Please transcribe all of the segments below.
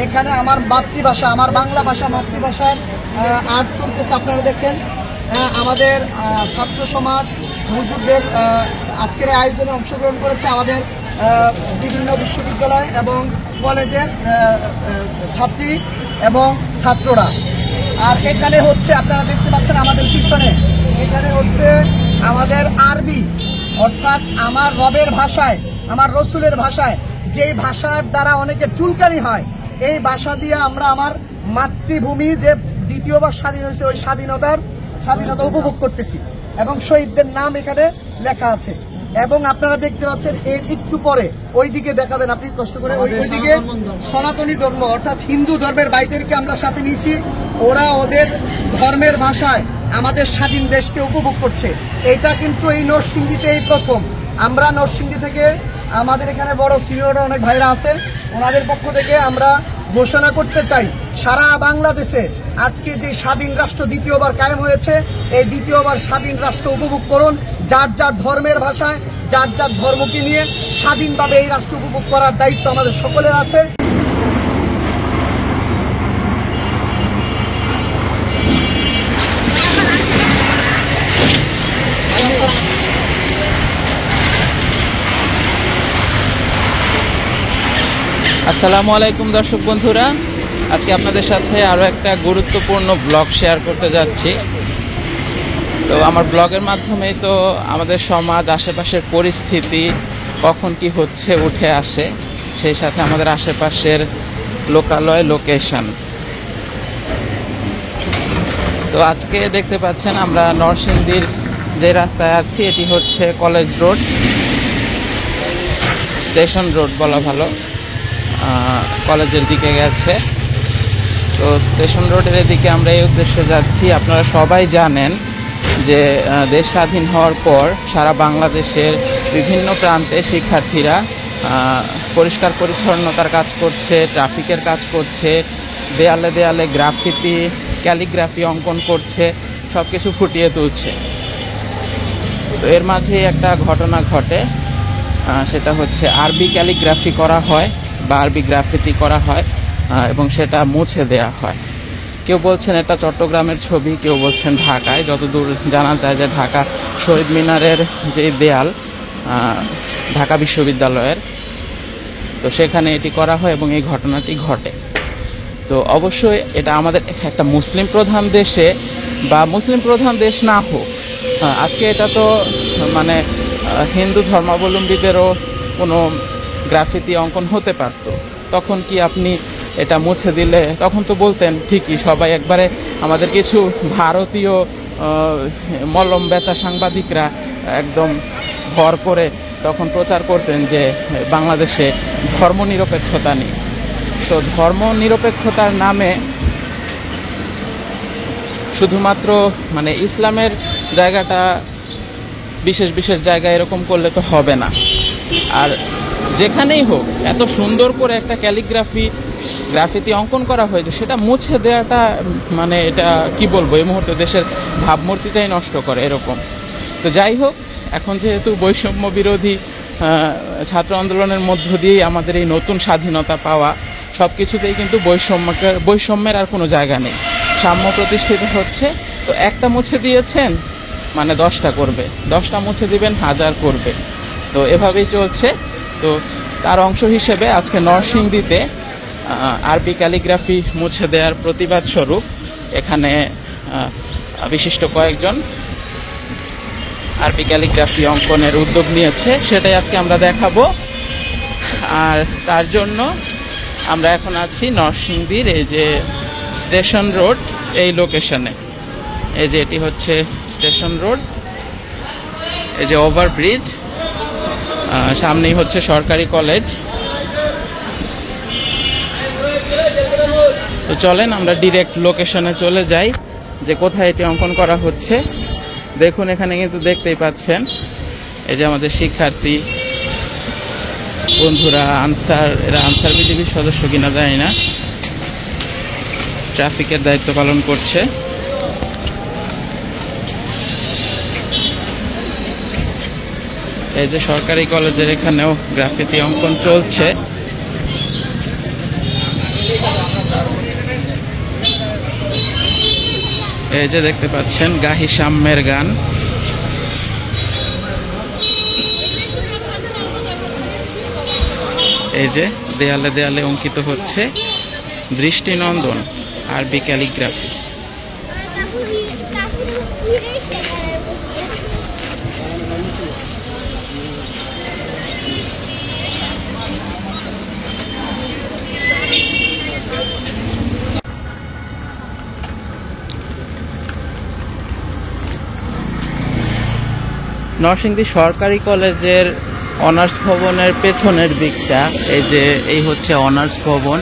এখানে আমার মাতৃভাষা, আমার বাংলা ভাষা মাতৃভাষার আর্ট চলতেছে। আপনারা দেখেন আমাদের ছাত্র সমাজ হুজুরদের আজকের আয়োজনে অংশগ্রহণ করেছে আমাদের বিভিন্ন বিশ্ববিদ্যালয় এবং কলেজের ছাত্রী এবং ছাত্ররা। আর এখানে হচ্ছে আপনারা দেখতে পাচ্ছেন আমাদের পিছনে, এখানে হচ্ছে আমাদের আরবি, অর্থাৎ আমার রবের ভাষায়, আমার রসুলের ভাষায়, যেই ভাষার দ্বারা অনেকে চুলকানি হয়, এই ভাষা দিয়ে আমরা আমার মাতৃভূমি যে দ্বিতীয়বার স্বাধীন হয়েছে ওই স্বাধীনতা উপভোগ করতেছি এবং শহীদদের নাম এখানে লেখা আছে। এবং আপনারা দেখতে পাচ্ছেন এর একটু পরে ওইদিকে দেখাবেন আপনি কষ্ট করে, ওইদিকে সনাতনী ধর্ম অর্থাৎ হিন্দু ধর্মের ভাইদেরকে আমরা সাথে নিয়েছি। ওরা ওদের ধর্মের ভাষায় আমাদের স্বাধীন দেশকে উপভোগ করছে। এটা কিন্তু এই নরসিংদীতে এই প্রথম। আমরা নরসিংদী থেকে আমাদের এখানে বড় সিনিয়র অনেক ভাইরা আছেন, ওনাদের পক্ষ থেকে আমরা ঘোষণা করতে চাই সারা বাংলাদেশে আজকে যে স্বাধীন রাষ্ট্র দ্বিতীয়বার কায়েম হয়েছে, এই দ্বিতীয়বার স্বাধীন রাষ্ট্র উপভোগ করুন। যার যার ধর্মের ভাষায়, যার যার ধর্মকে নিয়ে স্বাধীনভাবে এই রাষ্ট্র উপভোগ করার দায়িত্ব আমাদের সকলের আছে। আসসালামু আলাইকুম দর্শক বন্ধুরা, আজকে আপনাদের সাথে আরও একটা গুরুত্বপূর্ণ ব্লগ শেয়ার করতে যাচ্ছি। তো আমার ব্লগের মাধ্যমে তো আমাদের সমাজ, আশেপাশের পরিস্থিতি কখন কি হচ্ছে উঠে আসে, সেই সাথে আমাদের আশেপাশের লোকালয়, লোকেশন। তো আজকে দেখতে পাচ্ছেন আমরা নরসিংদীর যে রাস্তায় আছি, এটি হচ্ছে কলেজ রোড, স্টেশন রোড বলা ভালো, কলেজের দিকে গেছে। তো স্টেশন রোডের এদিকে আমরা এই উদ্দেশ্যে যাচ্ছি। আপনারা সবাই জানেন যে দেশ স্বাধীন হওয়ার পর সারা বাংলাদেশের বিভিন্ন প্রান্তে শিক্ষার্থীরা পরিষ্কার পরিচ্ছন্নতার কাজ করছে, ট্রাফিকের কাজ করছে, দেয়ালে দেয়ালে গ্রাফিতি, ক্যালিগ্রাফি অঙ্কন করছে, সব কিছু ফুটিয়ে তুলছে। তো এর মাঝে একটা ঘটনা ঘটে, সেটা হচ্ছে আরবি ক্যালিগ্রাফি করা হয় বা আরবি গ্রাফিতি করা হয় এবং সেটা মুছে দেয়া হয়। কেউ বলছেন এটা চট্টগ্রামের ছবি, কেউ বলছেন ঢাকায়। যতদূর জানা যায় যে ঢাকা শহীদ মিনারের যে দেয়াল ঢাকা বিশ্ববিদ্যালয়ের, তো সেখানে এটি করা হয় এবং এই ঘটনাটি ঘটে। তো অবশ্যই এটা আমাদের একটা মুসলিম প্রধান দেশে বা মুসলিম প্রধান দেশ না হোক, আজকে এটা তো মানে হিন্দু ধর্মাবলম্বীদেরও কোনো গ্রাফিতি অঙ্কন হতে পারত। তখন কি আপনি এটা মুছে দিলে, তখন তো বলতেন ঠিকই সবাই একবারে, আমাদের কিছু ভারতীয় মলম বেচা সাংবাদিকরা একদম ভর করে তখন প্রচার করতেন যে বাংলাদেশে ধর্মনিরপেক্ষতা নেই। তো ধর্মনিরপেক্ষতার নামে শুধুমাত্র মানে ইসলামের জায়গাটা বিশেষ বিশেষ জায়গায় এরকম করলে তো হবে না। আর যেখানেই হোক এত সুন্দর করে একটা গ্রাফিতি অঙ্কন করা হয়েছে, সেটা মুছে দেওয়াটা মানে এটা কি বলবো, এই মুহূর্তে দেশের ভাবমূর্তিটাই নষ্ট করে এরকম। তো যাই হোক, এখন যেহেতু বৈষম্য বিরোধী ছাত্র আন্দোলনের মধ্য দিয়েই আমাদের এই নতুন স্বাধীনতা পাওয়া, সব কিছুতেই কিন্তু বৈষম্যের আর কোনো জায়গা নেই, সাম্য প্রতিষ্ঠিত হচ্ছে। তো একটা মুছে দিয়েছেন মানে 10টা করবে, 10টা মুছে দিবেন 1000 করবে, তো এভাবেই চলছে। তো তার অংশ হিসেবে আজকে নরসিংদীতে আরবি ক্যালিগ্রাফি মুছে দেওয়ার প্রতিবাদ স্বরূপ এখানে বিশিষ্ট কয়েকজন আরবি ক্যালিগ্রাফি অঙ্কনের উদ্যোগ নিয়েছে, সেটাই আজকে আমরা দেখাবো। আর তার জন্য আমরা এখন আছি নরসিংদীর এই যে স্টেশন রোড, এই লোকেশনে। এই যে এটি হচ্ছে স্টেশন রোড, এই যে ওভারব্রিজ, সামনেই হচ্ছে সরকারি কলেজ। তো চলেন আমরা ডিরেক্ট লোকেশনে চলে যাই যে কোথায় এটি অঙ্কন করা হচ্ছে। দেখুন এখানে কিন্তু দেখতেই পাচ্ছেন এই যে আমাদের শিক্ষার্থী বন্ধুরা, এরা আনসার বিজিবির সদস্য কিনা জানি না, ট্রাফিকের দায়িত্ব পালন করছে। এই যে সরকারি কলেজের এখানেও গ্রাফিতি অঙ্কন চলছে। এই যে দেখতে পাচ্ছেন গাহি সাম্যের গান। এই যে দেয়ালে দেয়ালে অঙ্কিত হচ্ছে দৃষ্টিনন্দন আরবি ক্যালিগ্রাফি। নরসিংদী সরকারি কলেজের অনার্স ভবনের পেছনের দিকটা, এই হচ্ছে অনার্স ভবন।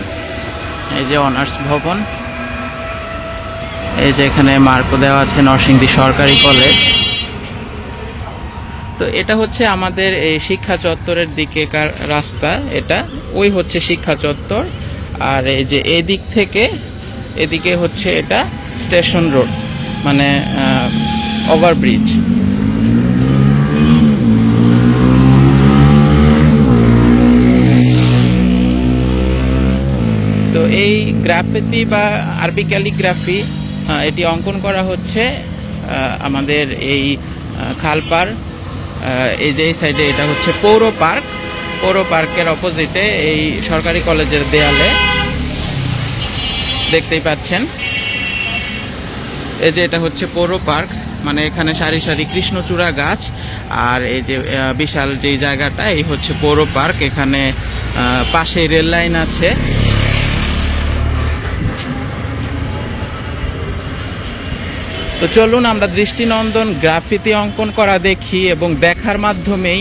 এই যে অনার্স ভবন, এই যে এখানে মার্কও দেওয়া আছে নরসিংদী সরকারি কলেজ। তো এটা হচ্ছে আমাদের এই শিক্ষা চত্বরের দিকেকার রাস্তা, এটা ওই হচ্ছে শিক্ষা চত্বর। আর এই যে এদিক থেকে এদিকে হচ্ছে এটা স্টেশন রোড, মানে ওভারব্রিজ। তো এই গ্রাফিতি বা আরবি ক্যালিগ্রাফি এটি অঙ্কন করা হচ্ছে আমাদের এই খালপার, এই যে এই সাইডে এটা হচ্ছে পৌর পার্ক। পৌর পার্কের অপোজিটে এই সরকারি কলেজের দেয়ালে দেখতেই পাচ্ছেন। এই যে এটা হচ্ছে পৌর পার্ক, মানে এখানে সারি সারি কৃষ্ণচূড়া গাছ। আর এই যে বিশাল যেই জায়গাটা, এই হচ্ছে পৌর পার্ক। এখানে পাশেই রেল লাইন আছে। তো চলুন আমরা দৃষ্টিনন্দন গ্রাফিতি অঙ্কন করা দেখি, এবং দেখার মাধ্যমেই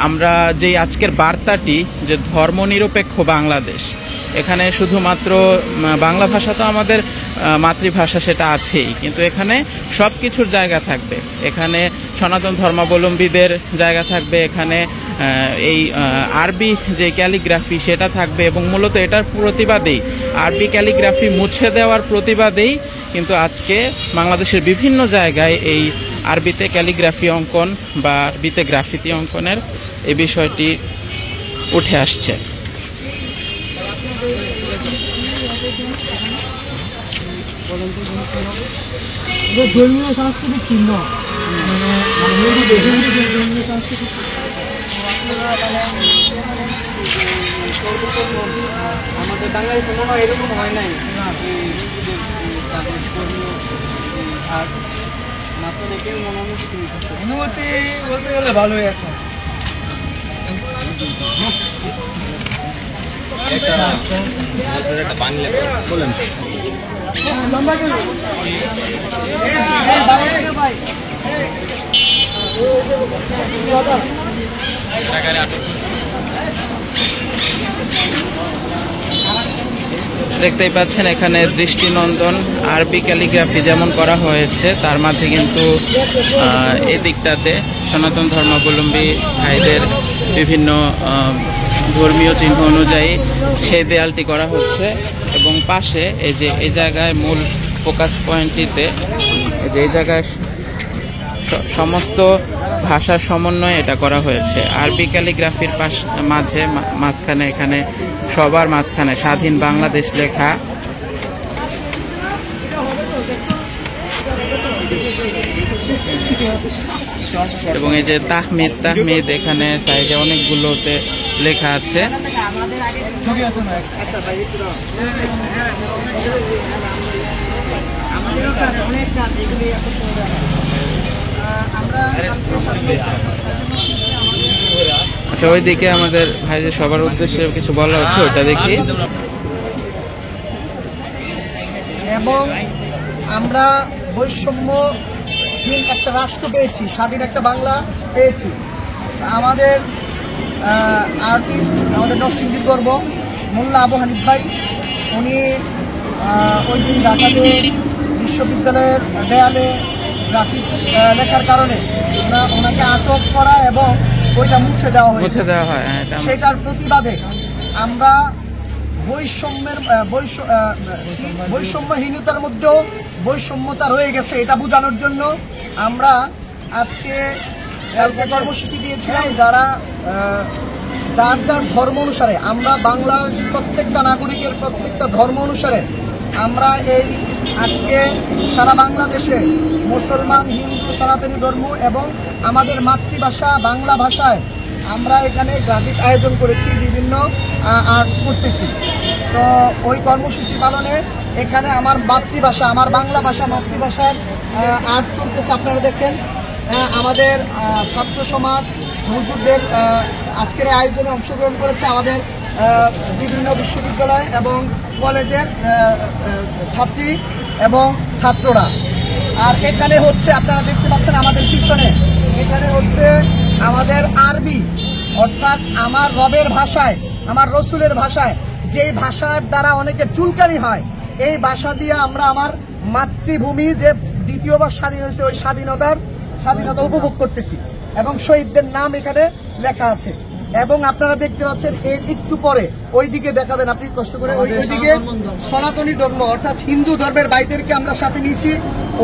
আমরা যে আজকের বার্তাটি, যে ধর্মনিরপেক্ষ বাংলাদেশ, এখানে শুধুমাত্র বাংলা ভাষা তো আমাদের মাতৃভাষা, সেটা আছেই, কিন্তু এখানে সব কিছুর জায়গা থাকবে। এখানে সনাতন ধর্মাবলম্বীদের জায়গা থাকবে, এখানে এই আরবি যে ক্যালিগ্রাফি সেটা থাকবে, এবং মূলত এটার প্রতিবাদেই, আরবি ক্যালিগ্রাফি মুছে দেওয়ার প্রতিবাদেই কিন্তু আজকে বাংলাদেশের বিভিন্ন জায়গায় এই আরবিতে ক্যালিগ্রাফি অঙ্কন বা আরবিতে গ্রাফিতি অঙ্কনের এই বিষয়টি উঠে আসছে। ধর্মীয় সাংস্কৃতিক চিহ্ন, আমাদের বাঙালি কোনো এরকম হয় নাই। আর মাত্র দেখে অনুমতি বলতে গেলে ভালোই এখন। বলেন দেখতেই পাচ্ছেন এখানে দৃষ্টিনন্দন আরবি ক্যালিগ্রাফি যেমন করা হয়েছে, তার মাঝে কিন্তু এই দিকটাতে সনাতন ধর্মাবলম্বী ভাইদের বিভিন্ন ধর্মীয় চিহ্ন অনুযায়ী সেই দেয়ালটি করা হচ্ছে। এবং পাশে এই যে এই জায়গায় মূল ফোকাস পয়েন্টটিতে, এই জায়গায় সমস্ত ভাষার সমন্বয়ে এটা করা হয়েছে। আরবি ক্যালিগ্রাফির মাঝখানে, এখানে সবার মাঝখানে স্বাধীন বাংলাদেশ লেখা। এবং এই যে তাহমিদ এখানে সাইডে অনেকগুলোতে লেখা আছে। আচ্ছা, ওইদিকে আমাদের ভাইদের সবার উদ্দেশ্যে কিছু বলা হচ্ছে, ওটা দেখি। এবং আমরা বৈষম্যহীন একটা রাষ্ট্র পেয়েছি, স্বাধীন একটা বাংলা পেয়েছি। আমাদের আর্টিস্ট, আমাদের নরসিংদীর গর্ব মোল্লা আবু হানিফ ভাই, উনি ওই দিন ঢাকাতে বিশ্ববিদ্যালয়ের দেয়ালে গ্রাফিক লেখার কারণে ওনাকে আটক করা এবং ওইটা মুছে দেওয়া হয়েছে। সেটার প্রতিবাদে আমরা বৈষম্যহীনতার মধ্যেও বৈষম্যতা রয়ে গেছে, এটা বোঝানোর জন্য আমরা আজকে কর্মসূচি দিয়েছিলাম। যার যার ধর্ম অনুসারে, আমরা বাংলার প্রত্যেকটা নাগরিকের প্রত্যেকটা ধর্ম অনুসারে আমরা এই আজকে সারা বাংলাদেশে মুসলমান, হিন্দু, সনাতনী ধর্ম এবং আমাদের মাতৃভাষা বাংলা ভাষায় আমরা এখানে গ্রাফিক আয়োজন করেছি, বিভিন্ন আর্ট করতেছি। তো ওই কর্মসূচি পালনে এখানে আমার মাতৃভাষা, আমার বাংলা ভাষা মাতৃভাষার আর্ট চলতেছে। আপনারা দেখেন আমাদের ছাত্র সমাজ হুজুরদের আজকের আয়োজনে অংশগ্রহণ করেছে আমাদের বিভিন্ন বিশ্ববিদ্যালয় এবং কলেজের ছাত্রী এবং ছাত্ররা। আর এখানে হচ্ছে আপনারা দেখতে পাচ্ছেন আমাদের পিছনে, এখানে হচ্ছে আমাদের আরবি, অর্থাৎ আমার রবের ভাষায়, আমার রসুলের ভাষায়, যেই ভাষার দ্বারা অনেকের চুলকানি হয়, এই ভাষা দিয়ে আমরা আমার মাতৃভূমি যে দ্বিতীয়বার স্বাধীন হয়েছে ওই স্বাধীনতা উপভোগ করতেছি এবং শহীদদের নাম এখানে লেখা আছে। এবং আপনারা দেখতে পাচ্ছেন এর একটু পরে ওই দিকে দেখাবেন আপনি কষ্ট করে, ওইদিকে সনাতনী ধর্ম অর্থাৎ হিন্দু ধর্মের ভাইদেরকে আমরা সাথে নিয়েছি।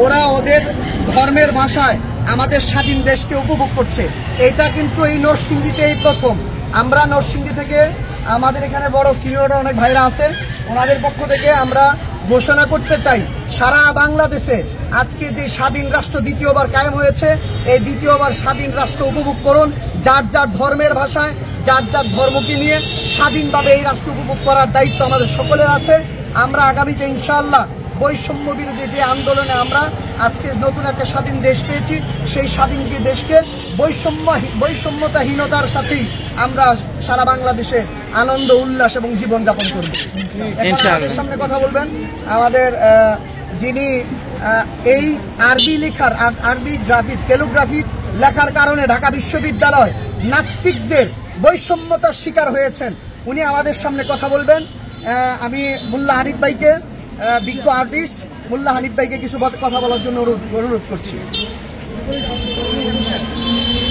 ওরা ওদের ধর্মের ভাষায় আমাদের স্বাধীন দেশকে উপভোগ করছে। এটা কিন্তু এই নরসিংদীতে এই প্রথম। আমরা নরসিংদী থেকে আমাদের এখানে বড় সিনিয়র অনেক ভাইরা আছেন, ওনাদের পক্ষ থেকে আমরা ঘোষণা করতে চাই সারা বাংলাদেশে আজকে যে স্বাধীন রাষ্ট্র দ্বিতীয়বার কায়েম হয়েছে, এই দ্বিতীয়বার স্বাধীন রাষ্ট্র উপভোগ করুন। যার যার ধর্মের ভাষায়, যার যার ধর্মকে নিয়ে স্বাধীনভাবে এই রাষ্ট্র উপভোগ করার দায়িত্ব আমাদের সকলের আছে। আমরা আগামীতে ইনশাআল্লাহ বৈষম্য বিরোধী যে আন্দোলনে আমরা আজকে নতুন একটা স্বাধীন দেশ পেয়েছি, সেই স্বাধীন দেশকে বৈষম্যতাহীনতার সাথেই আমরা সারা বাংলাদেশে আনন্দ, উল্লাস এবং জীবনযাপন করব। আমাদের সামনে কথা বলবেন আমাদের যিনি এই আরবি লেখার, আরবি গ্রাফিক, ক্যালিগ্রাফি লেখার কারণে ঢাকা বিশ্ববিদ্যালয় নাস্তিকদের বৈষম্যতার শিকার হয়েছেন, উনি আমাদের সামনে কথা বলবেন। আমি মোল্লা হানিফ ভাইকে, বিজ্ঞ আর্টিস্ট মোল্লা হানিফ ভাইকে কিছু কথা বলার জন্য অনুরোধ করছি।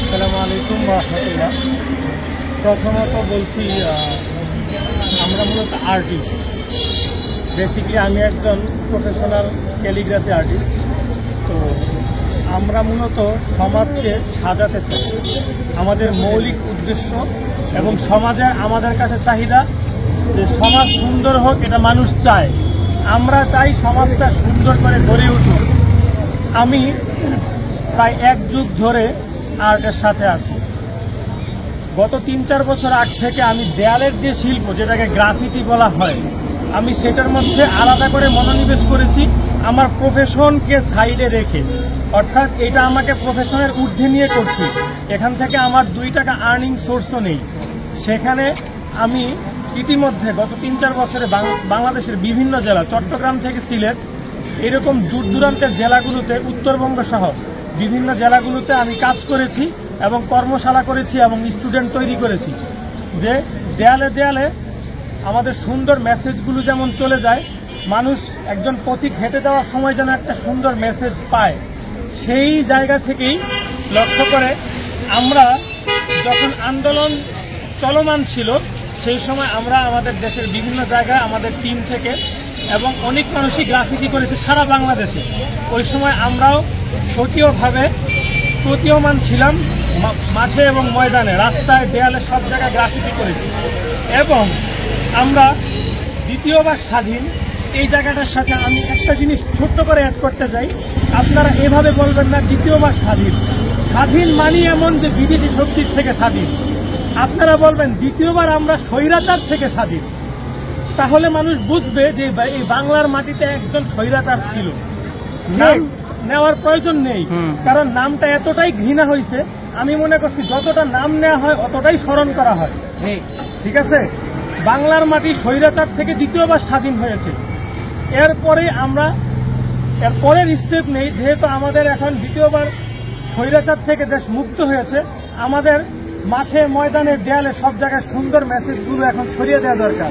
আসসালামু আলাইকুম ওয়া রাহমাতুল্লাহ। প্রথমত বলছি আমরা মূলত আর্টিস্ট, বেসিক্যালি আমি একজন প্রফেশনাল ক্যালিগ্রাফি আর্টিস্ট। তো আমরা মূলত সমাজকে সাজাতে চাই, আমাদের মৌলিক উদ্দেশ্য, এবং সমাজের আমাদের কাছে চাহিদা যে সমাজ সুন্দর হোক, এটা মানুষ চায়। আমরা চাই সমাজটা সুন্দর করে গড়ে উঠুক। আমি প্রায় এক যুগ ধরে আর্টের সাথে আছি। গত 3-4 বছর আগ থেকে আমি দেয়ালের যে শিল্প, যেটাকে গ্রাফিতি বলা হয়, আমি সেটার মধ্যে আলাদা করে মনোনিবেশ করেছি আমার প্রফেশনকে সাইডে রেখে। অর্থাৎ এটা আমাকে প্রফেশনের ঊর্ধ্বে নিয়ে করছি। এখান থেকে আমার 2 টাকা আর্নিং সোর্সও নেই। সেখানে আমি ইতিমধ্যে গত 3-4 বছরে বাংলাদেশের বিভিন্ন জেলা, চট্টগ্রাম থেকে সিলেট, এরকম দূর দূরান্তের জেলাগুলোতে, উত্তরবঙ্গ সহ বিভিন্ন জেলাগুলোতে আমি কাজ করেছি এবং কর্মশালা করেছি এবং স্টুডেন্ট তৈরি করেছি। যে দেয়ালে দেয়ালে আমাদের সুন্দর মেসেজগুলো যেমন চলে যায়, মানুষ একজন পথিক হেঁটে যাওয়ার সময় যেন একটা সুন্দর মেসেজ পায়, সেই জায়গা থেকেই লক্ষ্য করে আমরা যখন আন্দোলন চলমান ছিল, সেই সময় আমরা আমাদের দেশের বিভিন্ন জায়গায় আমাদের টিম থেকে এবং অনেক মানুষই গ্রাফিতি করেছে সারা বাংলাদেশে। ওই সময় আমরাও সক্রিয়ভাবে প্রতীয়মান ছিলাম, মাঠে এবং ময়দানে, রাস্তায়, দেয়ালে, সব জায়গায় গ্রাফিতি করেছি। এবং আমরা দ্বিতীয়বার স্বাধীন, এই জায়গাটার সাথে আমি একটা জিনিস ছোট্ট করে অ্যাড করতে চাই। আপনারা এভাবে বলবেন না দ্বিতীয়বার স্বাধীন। স্বাধীন মানি এমন যে বিদেশি শক্তির থেকে স্বাধীন। আপনারা বলবেন দ্বিতীয়বার আমরা স্বৈরাচার থেকে স্বাধীন। তাহলে মানুষ বুঝবে যে এই বাংলার মাটিতে একজন স্বৈরাচার ছিল। নাম নেওয়ার প্রয়োজন নেই, কারণ নামটা এতটাই ঘৃণা হয়েছে। আমি মনে করছি যতটা নাম নেওয়া হয় অতটাই স্মরণ করা হয়। ঠিক আছে, বাংলার মাটি স্বৈরাচার থেকে দ্বিতীয়বার স্বাধীন হয়েছে। এরপরে আমরা এর পরের স্টেপ নেই, যেহেতু আমাদের এখন দ্বিতীয়বার স্বৈরাচার থেকে দেশ মুক্ত হয়েছে, আমাদের মাঠে, ময়দানে, দেয়ালে, সব জায়গায় সুন্দর মেসেজগুলো এখন ছড়িয়ে দেওয়া দরকার।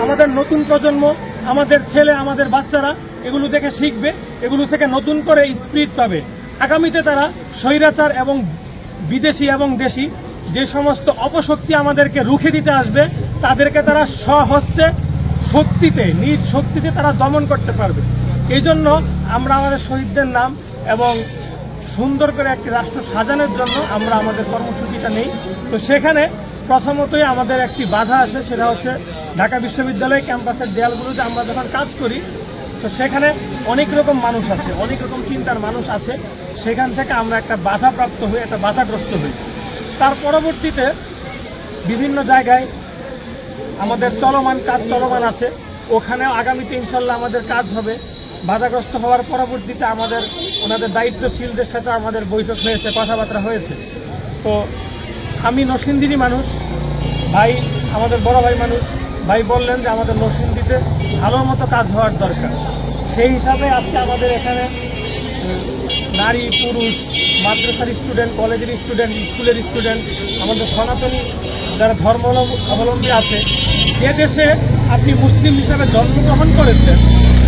আমাদের নতুন প্রজন্ম, আমাদের ছেলে, আমাদের বাচ্চারা এগুলো দেখে শিখবে, এগুলো থেকে নতুন করে স্পিরিট পাবে। আগামীতে তারা স্বৈরাচার এবং বিদেশি এবং দেশি যে সমস্ত অপশক্তি আমাদেরকে রুখে দিতে আসবে, তাদেরকে তারা স্বহস্তে, শক্তিতে, নিজ শক্তিতে তারা দমন করতে পারবে। এই জন্য আমরা আমাদের শহীদদের নাম এবং সুন্দর করে একটি রাষ্ট্র সাজানোর জন্য আমরা আমাদের কর্মসূচিটা নেই। তো সেখানে প্রথমতই আমাদের একটি বাধা আসে, সেটা হচ্ছে ঢাকা বিশ্ববিদ্যালয় ক্যাম্পাসের দেয়ালগুলোতে আমরা যখন কাজ করি, তো সেখানে অনেক রকম মানুষ আছে, অনেক রকম চিন্তার মানুষ আছে। সেখান থেকে আমরা একটা বাধাপ্রাপ্ত হই, একটা বাধাগ্রস্ত হই। তার পরবর্তীতে বিভিন্ন জায়গায় আমাদের কাজ চলমান আছে, ওখানেও আগামীতে ইনশাল্লাহ আমাদের কাজ হবে। বাধাগ্রস্ত হওয়ার পরবর্তীতে ওনাদের দায়িত্বশীলদের সাথে আমাদের বৈঠক হয়েছে, কথাবার্তা হয়েছে। তো আমি নরসিংদীরই মানুষ, ভাই আমাদের বড় ভাই মানুষ, ভাই বললেন যে আমাদের নরসিংদীতে ভালো মতো কাজ হওয়ার দরকার। সেই হিসাবে আজকে আমাদের এখানে নারী পুরুষ, মাদ্রাসার স্টুডেন্ট, কলেজের স্টুডেন্ট, স্কুলের স্টুডেন্ট, আমাদের সনাতনী যারা ধর্ম অবলম্বী আছে, যে দেশে আপনি মুসলিম হিসাবে জন্মগ্রহণ করেছেন,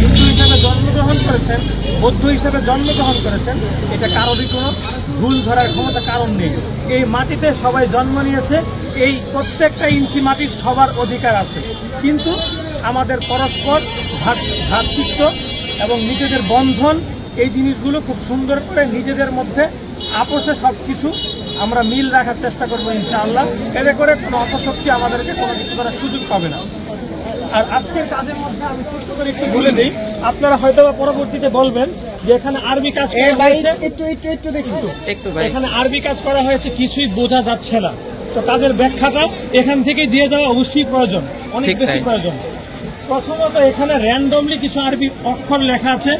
হিন্দু হিসাবে জন্মগ্রহণ করেছেন, বৌদ্ধ হিসাবে জন্মগ্রহণ করেছেন, এটা কারোরই কোনো ভুল ধরার ক্ষমতা কারণ নেই। এই মাটিতে সবাই জন্ম নিয়েছে, এই প্রত্যেকটা ইঞ্চি মাটির সবার অধিকার আছে। কিন্তু আমাদের পরস্পর ভ্রাতৃত্ব এবং নিজেদের বন্ধন, এই জিনিসগুলো খুব সুন্দর করে নিজেদের মধ্যে আপোষে সব কিছু আমরা মিল রাখার চেষ্টা করবো ইনশাআল্লাহ। এতে করে কোনো অপশক্তি আমাদেরকে কোনো কিছু করার সুযোগ পাবে না। আর আজকের কাজের মধ্যে আমি ছোট্ট করে একটু বলে দিই, আপনারা হয়তো পরবর্তীতে বলবেন যে এখানে আরবি কাজ করা হয়েছে, এখানে আরবি কাজ করা হয়েছে, কিছুই বোঝা যাচ্ছে না। তো তাদের ব্যাখ্যাটা এখান থেকেই দিয়ে যাওয়া অবশ্যই প্রয়োজন, অনেক বেশি প্রয়োজন। প্রথমত এখানে র্যান্ডমলি কিছু আরবি অক্ষর লেখা আছে,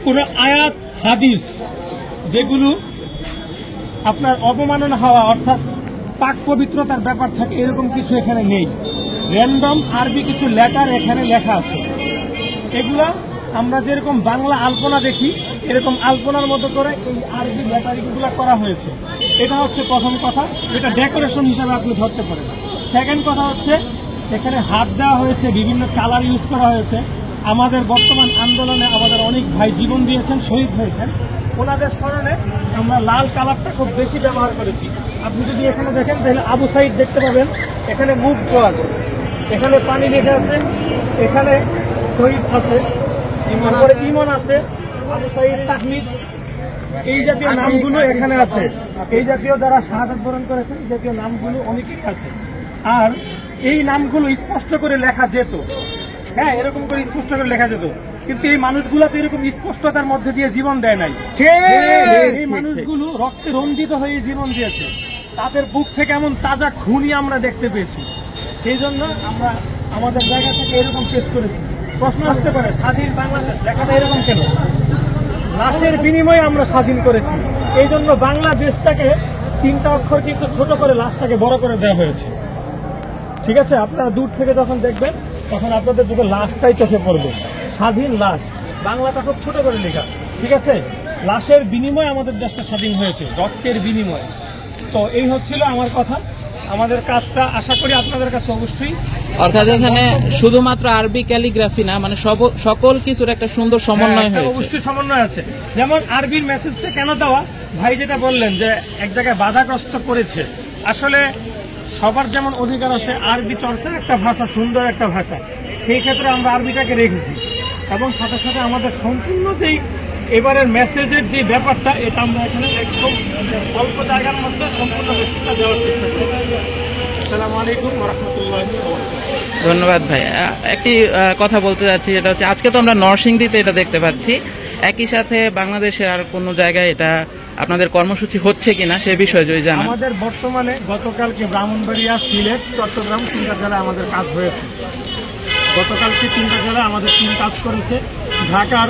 পুরো আয়াত হাদিস যেগুলো আপনার অবমাননা হওয়া অর্থাৎ পাক পবিত্রতার ব্যাপার থাকে, এরকম কিছু এখানে নেই। র্যান্ডম আরবি কিছু লেটার এখানে লেখা আছে, এগুলা আমরা যেরকম বাংলা আলপনা দেখি এরকম আলপনার মতো করে এই আরবি লেটারিংগুলো করা হয়েছে। এটা হচ্ছে প্রথম কথা, এটা ডেকোরেশন হিসাবে আপনি ধরতে পারেন। সেকেন্ড কথা হচ্ছে এখানে হাত দেওয়া হয়েছে, বিভিন্ন কালার ইউজ করা হয়েছে। আমাদের বর্তমান আন্দোলনে আমাদের অনেক ভাই জীবন দিয়েছেন, শহীদ হয়েছেন, ওনাদের স্মরণে আমরা লাল কালারটা খুব বেশি ব্যবহার করেছি। আপনি যদি এখানে দেখেন তাহলে আবু সাইদ দেখতে পাবেন, এখানে মুগ্ধ আছে, এখানে পানি লেখা আছে, এখানে শহীদ আছে, তারপরে ইমন আছে, আবু সাইদ, তাহমিদ, এই জাতীয় নামগুলো এখানে আছে। এই জাতীয় যারা শাহাদাত বরণ করেছেন এই জাতীয় নামগুলো অনেকেই আছে। আর এই নামগুলো স্পষ্ট করে লেখা যেত, হ্যাঁ এরকম করে স্পষ্ট করে লেখা যেত, কিন্তু এই মানুষগুলো তো এরকম স্পষ্টতার মধ্যে দিয়ে জীবন দেয় নাই। এই মানুষগুলো রক্তে রঞ্জিত হয়ে জীবন দিয়েছে, তাদের বুক থেকে এমন তাজা খুনি আমরা দেখতে পেয়েছি। সেই জন্য আমরা আমাদের জায়গা থেকে এরকম পেশ করেছি। প্রশ্ন আসতে পারে স্বাধীন বাংলাদেশ লেখাটা এরকম কেন? লাশের বিনিময়ে আমরা স্বাধীন করেছি, এই জন্য বাংলাদেশটাকে 3টা অক্ষরকে একটু ছোট করে লাশটাকে বড় করে দেওয়া হয়েছে। ঠিক আছে, আপনারা দূর থেকে যখন দেখবেন তখন আপনাদের চোখে লাশটাই চোখে পড়বে, স্বাধীন লাশ, বাংলাটা খুব ছোট করে লেখা। ঠিক আছে, লাশের বিনিময়ে আমাদের দেশটা স্বাধীন হয়েছে, রক্তের বিনিময়ে। তো এই হচ্ছিল আমার কথা। আমাদের কাজটা আশা করি আপনাদের কাছে অবশ্যই, অর্থাৎ এখানে শুধুমাত্র আরবি ক্যালিগ্রাফি না, মানে সকল কিছুর একটা সুন্দর সমন্বয় হয়েছে। অবশ্যই সমন্বয় আছে। যেমন আরবির মেসেজটা কেন দেওয়া, ভাই যেটা বললেন যে এক জায়গায় বাধাগ্রস্ত করেছে, আসলে সবার যেমন অধিকার আছে আরবি চর্চার একটা ভাষা, সুন্দর একটা ভাষা, সেই ক্ষেত্রে আমরা আরবিটাকে রেখেছি। এবং সাথে সাথে আমাদের সম্পূর্ণ যেই এবারের মেসেজের যে ব্যাপারটা, এটা আমরা এখানে একদম অল্প জায়গার মধ্যে সম্পূর্ণ মেসেজটা দেওয়ার চেষ্টা করেছি। আসসালামু আলাইকুম ওয়া রাহমাতুল্লাহি ওয়া বারাকাতুহু। ধন্যবাদ ভাই। একটি কথা বলতে যাচ্ছি, যেটা হচ্ছে আজকে তো আমরা নরসিংদীতে এটা দেখতে পাচ্ছি, একই সাথে বাংলাদেশের আর কোনো জায়গায় এটা আপনাদের কর্মসূচি হচ্ছে কিনা সে বিষয়ে যদি জানান। আমাদের বর্তমানে গতকালকে ব্রাহ্মণবাড়িয়া, সিলেট, চট্টগ্রাম 3টা জেলায় আমাদের কাজ হয়েছে। গতকালকে 3টা জেলায় আমাদের টিম কাজ করেছে, ঢাকার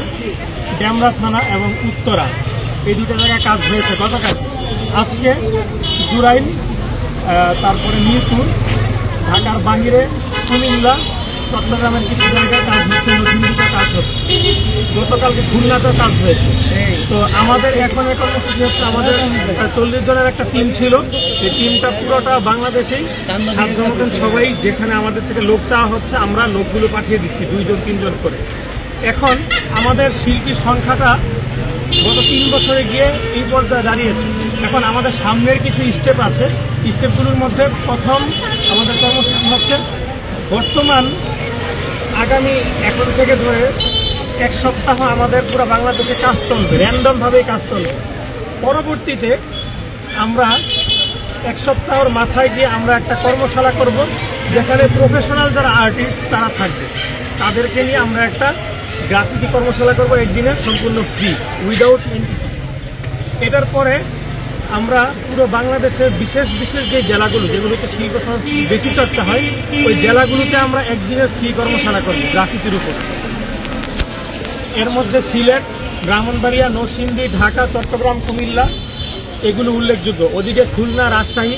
ডেমরা থানা এবং উত্তরা, এই 2টা জায়গায় কাজ হয়েছে গতকাল। আজকে জুরাইল, তারপরে মিরপুর, ঢাকার বাহিরে কুমিল্লা, চট্টগ্রামের কিছু জায়গায় কাজ হচ্ছে, নতুন দুটো কাজ হচ্ছে। গতকালকে খুলনাতেও কাজ হয়েছে। তো আমাদের এখন কর্মসূচি হচ্ছে, আমাদের 40 জনের একটা টিম ছিল, এই টিমটা পুরোটা বাংলাদেশেই সাধ্যমতন সবাই, যেখানে আমাদের থেকে লোক চাওয়া হচ্ছে আমরা লোকগুলো পাঠিয়ে দিচ্ছি 2 জন 3 জন করে। এখন আমাদের শিল্পীর সংখ্যাটা গত 3 বছরে গিয়ে এই পর্যায়ে দাঁড়িয়েছে। এখন আমাদের সামনের কিছু স্টেপ আছে, স্টেপগুলোর মধ্যে প্রথম আমাদের কর্মসূচি হচ্ছে বর্তমান আগামী এখন থেকে ধরে 1 সপ্তাহ আমাদের পুরো বাংলাদেশে কাজ চলবে, র্যান্ডমভাবেই কাজ চলবে। পরবর্তীতে আমরা 1 সপ্তাহের মাথায় গিয়ে আমরা একটা কর্মশালা করব, যেখানে প্রফেশনাল যারা আর্টিস্ট তারা থাকবে, তাদেরকে নিয়ে আমরা একটা গ্রাফিতি কর্মশালা করবো একদিনে সম্পূর্ণ ফ্রি, উইদাউট এন্ট্রি ফি। এটার পরে আমরা পুরো বাংলাদেশের বিশেষ বিশেষ যে জেলাগুলো, যেগুলোতে শিল্প সংস্কৃতি বেশি চর্চা হয়, ওই জেলাগুলোতে আমরা একদিনের ফ্রি কর্মশালা করব গ্রাফিতির উপর। এর মধ্যে সিলেট, ব্রাহ্মণবাড়িয়া, নরসিংদী, ঢাকা, চট্টগ্রাম, কুমিল্লা এগুলো উল্লেখযোগ্য। ওদিকে খুলনা, রাজশাহী,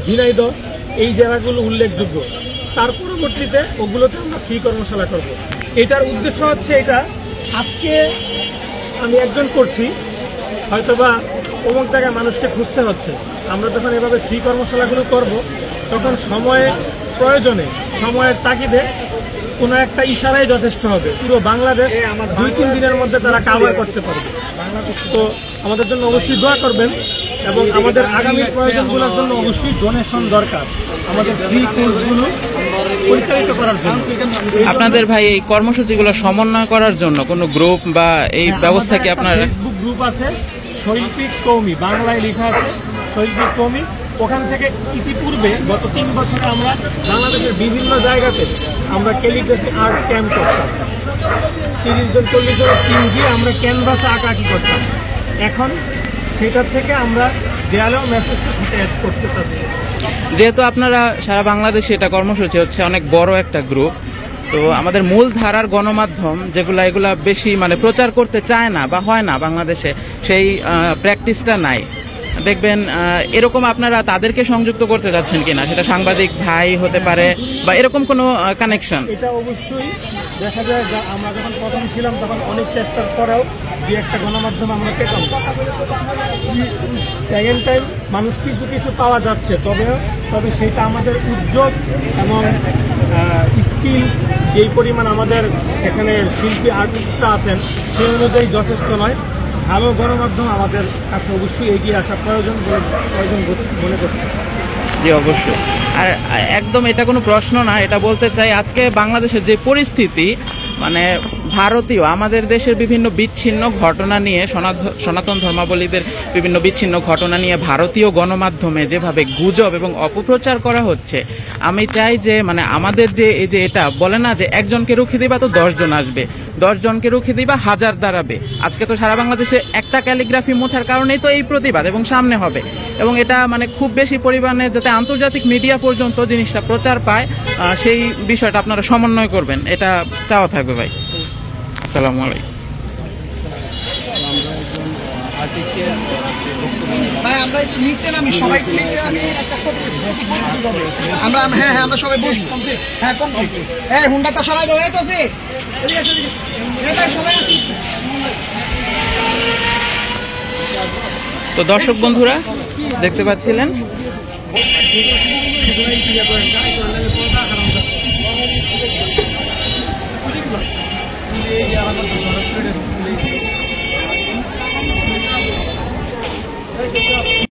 ঝিনাইদহ এই জেলাগুলো উল্লেখযোগ্য। তার পরবর্তীতে ওগুলোতে আমরা ফ্রি কর্মশালা করব। এটার উদ্দেশ্য হচ্ছে, এটা আজকে আমি একজন করছি, হয়তোবা অমুক জায়গায় মানুষকে খুঁজতে হচ্ছে। আমরা যখন এভাবে ফ্রি কর্মশালাগুলো করব, তখন প্রয়োজনে সময়ের তাগিদে কোনো একটা ইশারাই যথেষ্ট হবে। পুরো বাংলাদেশ 2-3 দিনের মধ্যে তারা কাভার করতে পারবে। তো আমাদের জন্য অবশ্যই দোয়া করবেন, এবং আমাদের আগামী প্রয়োজনগুলোর জন্য অবশ্যই ডোনেশন দরকার আমাদের ফ্রি কোর্সগুলো পরিচালিত করার জন্য। আপনাদের ভাই এই কর্মসূচিগুলো সমন্বয় করার জন্য কোনো গ্রুপ বা এই ব্যবস্থা কি আপনার? ফেসবুক গ্রুপ আছে, শৈল্পিক কৌমি, বাংলায় লেখা আছে শৈল্পিক কৌমি। ওখান থেকে ইতিপূর্বে গত 3 বছরে আমরা বাংলাদেশের বিভিন্ন জায়গাতে আমরা ক্যালিগ্রাফি আর্ট ক্যাম্প করতাম। 30 জন 40 জনের টিম দিয়ে আমরা ক্যানভাসে আঁকাআঁকি করতাম। এখন সেটার থেকে আমরা দেয়ালেও মেসেজটা সাথে অ্যাড করতে চাচ্ছি। যেহেতু আপনারা সারা বাংলাদেশে এটা কর্মসূচি হচ্ছে, অনেক বড় একটা গ্রুপ, তো আমাদের মূল ধারার গণমাধ্যম যেগুলা এগুলা বেশি মানে প্রচার করতে চায় না বা হয় না বাংলাদেশে, সেই প্র্যাকটিসটা নাই। দেখবেন এরকম আপনারা তাদেরকে সংযুক্ত করতে যাচ্ছেন কিনা, সেটা সাংবাদিক ভাই হতে পারে বা এরকম কোনো কানেকশন? এটা অবশ্যই দেখা যায়, আমরা যখন প্রথম ছিলাম তখন অনেক চেষ্টার পরেও যে একটা গণমাধ্যম আমরা পেতাম। সেকেন্ড টাইম মানুষ কিছু কিছু পাওয়া যাচ্ছে, তবে সেটা আমাদের উদ্যোগ এবং স্কিল যেই পরিমাণ আমাদের এখানে শিল্পী আর্টিস্টরা আছেন সেই অনুযায়ী যথেষ্ট নয়। ভালো গণমাধ্যম আমাদের কাছে অবশ্যই এগিয়ে আসা প্রয়োজন মনে করছে। জি অবশ্যই। আর একদম এটা কোনো প্রশ্ন না, এটা বলতে চাই, আজকে বাংলাদেশের যে পরিস্থিতি, মানে ভারতীয় আমাদের দেশের বিভিন্ন বিচ্ছিন্ন ঘটনা নিয়ে, সনাতন ধর্মাবলীদের বিভিন্ন বিচ্ছিন্ন ঘটনা নিয়ে ভারতীয় গণমাধ্যমে যেভাবে গুজব এবং অপপ্রচার করা হচ্ছে, আমি চাই যে মানে আমাদের যে এই যে এটা বলে না যে একজনকে রুখে দিবা তো 10 জন আসবে, 10 জনকে রুখে দিবা 1000 দাঁড়াবে। আজকে তো সারা বাংলাদেশে একটা ক্যালিগ্রাফি মোছার কারণেই তো এই প্রতিবাদ, এবং সামনে হবে। এবং এটা মানে খুব বেশি পরিমাণে যাতে আন্তর্জাতিক মিডিয়া পর্যন্ত জিনিসটা প্রচার পায়, সেই বিষয়টা আপনারা সমন্বয় করবেন, এটা চাওয়া থাকবে ভাই। আসসালামু আলাইকুম। ভাই আমরা একটু নিচে নামি, সবাই একটু নিচে নামি, একটা আমরা হ্যাঁ আমরা সবাই বসি। হ্যাঁ কমপ্লিট। এই হুন্ডাটা সরাই দাও। এই তৌফিক এদিকে আসো, এদিকে। এই ভাই সবাই আসুন। তো দর্শক বন্ধুরা দেখতে পাচ্ছিলেন